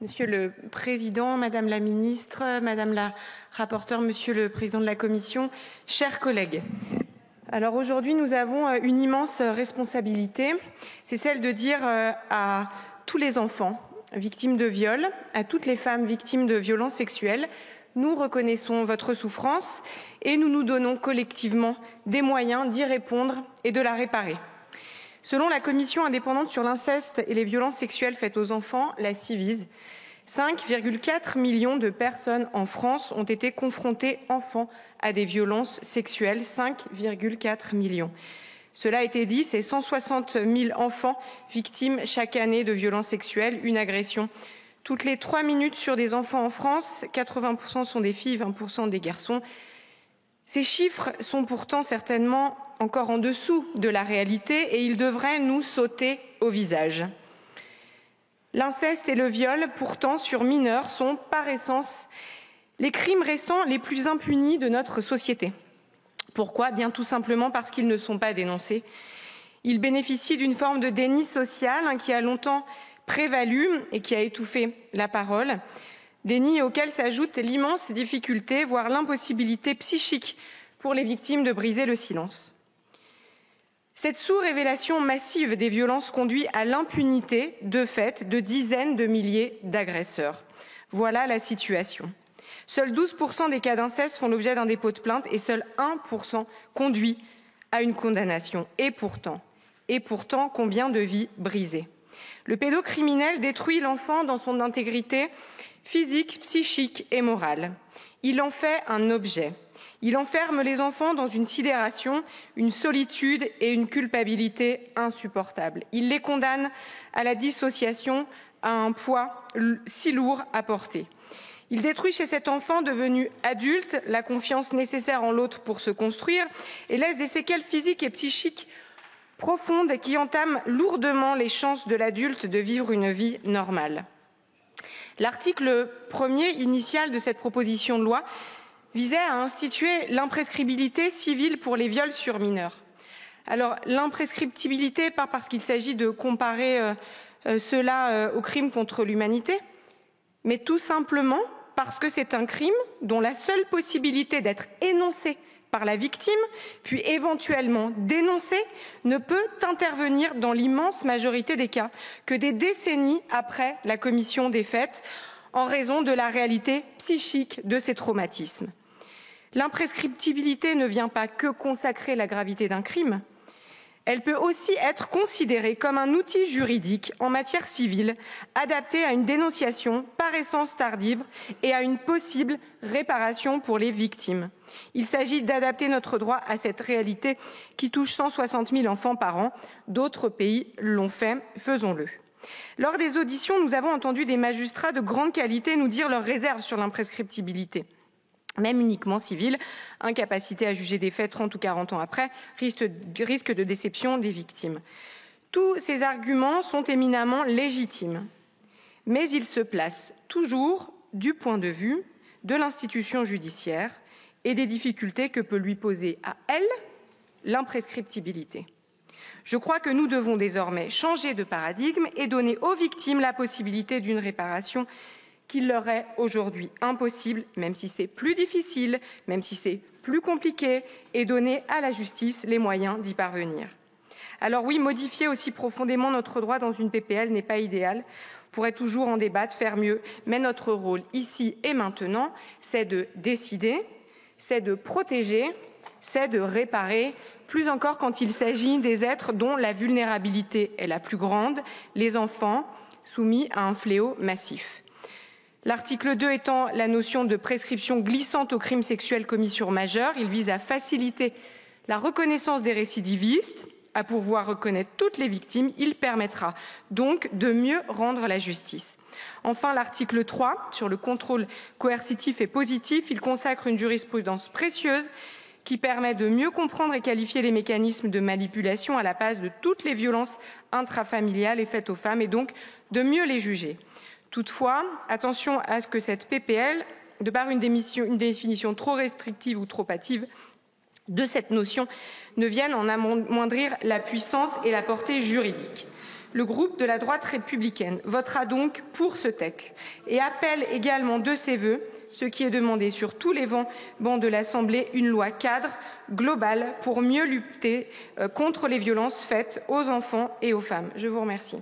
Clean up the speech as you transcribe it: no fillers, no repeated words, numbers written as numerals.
Monsieur le Président, Madame la Ministre, Madame la Rapporteure, Monsieur le Président de la Commission, chers collègues. Alors aujourd'hui, nous avons une immense responsabilité, c'est celle de dire à tous les enfants victimes de viol, à toutes les femmes victimes de violences sexuelles, nous reconnaissons votre souffrance et nous nous donnons collectivement des moyens d'y répondre et de la réparer. Selon la Commission indépendante sur l'inceste et les violences sexuelles faites aux enfants, la Ciivise, 5,4 millions de personnes en France ont été confrontées enfants à des violences sexuelles, 5,4 millions. Cela a été dit, c'est 160 000 enfants victimes chaque année de violences sexuelles, une agression. Toutes les 3 minutes sur des enfants en France, 80% sont des filles, 20% des garçons. Ces chiffres sont pourtant certainement encore en dessous de la réalité et ils devraient nous sauter au visage. L'inceste et le viol, pourtant, sur mineurs, sont par essence les crimes restants les plus impunis de notre société. Pourquoi ? Bien tout simplement parce qu'ils ne sont pas dénoncés. Ils bénéficient d'une forme de déni social qui a longtemps prévalu et qui a étouffé la parole. Déni auquel s'ajoute l'immense difficulté, voire l'impossibilité psychique pour les victimes de briser le silence. Cette sous-révélation massive des violences conduit à l'impunité, de fait, de dizaines de milliers d'agresseurs. Voilà la situation. Seuls 12% des cas d'inceste font l'objet d'un dépôt de plainte et seul 1% conduit à une condamnation. Et pourtant, combien de vies brisées ? Le pédocriminel détruit l'enfant dans son intégrité physique, psychique et morale. Il en fait un objet. Il enferme les enfants dans une sidération, une solitude et une culpabilité insupportables. Il les condamne à la dissociation, à un poids si lourd à porter. Il détruit chez cet enfant devenu adulte la confiance nécessaire en l'autre pour se construire et laisse des séquelles physiques et psychiques profondes qui entament lourdement les chances de l'adulte de vivre une vie normale. L'article 1er initial de cette proposition de loi visait à instituer l'imprescriptibilité civile pour les viols sur mineurs. Alors, l'imprescriptibilité, pas parce qu'il s'agit de comparer cela aux crimes contre l'humanité, mais tout simplement parce que c'est un crime dont la seule possibilité d'être énoncé par la victime, puis éventuellement dénoncé, ne peut intervenir dans l'immense majorité des cas que des décennies après la commission des faits, en raison de la réalité psychique de ces traumatismes. L'imprescriptibilité ne vient pas que consacrer la gravité d'un crime, elle peut aussi être considérée comme un outil juridique en matière civile, adapté à une dénonciation par essence tardive et à une possible réparation pour les victimes. Il s'agit d'adapter notre droit à cette réalité qui touche 160 000 enfants par an. D'autres pays l'ont fait, faisons-le. Lors des auditions, nous avons entendu des magistrats de grande qualité nous dire leurs réserves sur l'imprescriptibilité. Même uniquement civile, incapacité à juger des faits 30 ou 40 ans après, risque de déception des victimes. Tous ces arguments sont éminemment légitimes, mais ils se placent toujours du point de vue de l'institution judiciaire et des difficultés que peut lui poser à elle l'imprescriptibilité. Je crois que nous devons désormais changer de paradigme et donner aux victimes la possibilité d'une réparation qu'il leur est aujourd'hui impossible, même si c'est plus difficile, même si c'est plus compliqué, et donner à la justice les moyens d'y parvenir. Alors oui, modifier aussi profondément notre droit dans une PPL n'est pas idéal, on pourrait toujours en débattre, faire mieux, mais notre rôle ici et maintenant, c'est de décider, c'est de protéger, c'est de réparer, plus encore quand il s'agit des êtres dont la vulnérabilité est la plus grande, les enfants soumis à un fléau massif. L'article 2 étend la notion de prescription glissante aux crimes sexuels commis sur majeurs. Il vise à faciliter la reconnaissance des récidivistes, à pouvoir reconnaître toutes les victimes. Il permettra donc de mieux rendre la justice. Enfin, l'article 3, sur le contrôle coercitif et positif, il consacre une jurisprudence précieuse qui permet de mieux comprendre et qualifier les mécanismes de manipulation à la base de toutes les violences intrafamiliales et faites aux femmes et donc de mieux les juger. Toutefois, attention à ce que cette PPL, de par une définition trop restrictive ou trop hâtive de cette notion, ne vienne en amoindrir la puissance et la portée juridique. Le groupe de la droite républicaine votera donc pour ce texte et appelle également de ses vœux ce qui est demandé sur tous les bancs de l'Assemblée, une loi cadre globale pour mieux lutter contre les violences faites aux enfants et aux femmes. Je vous remercie.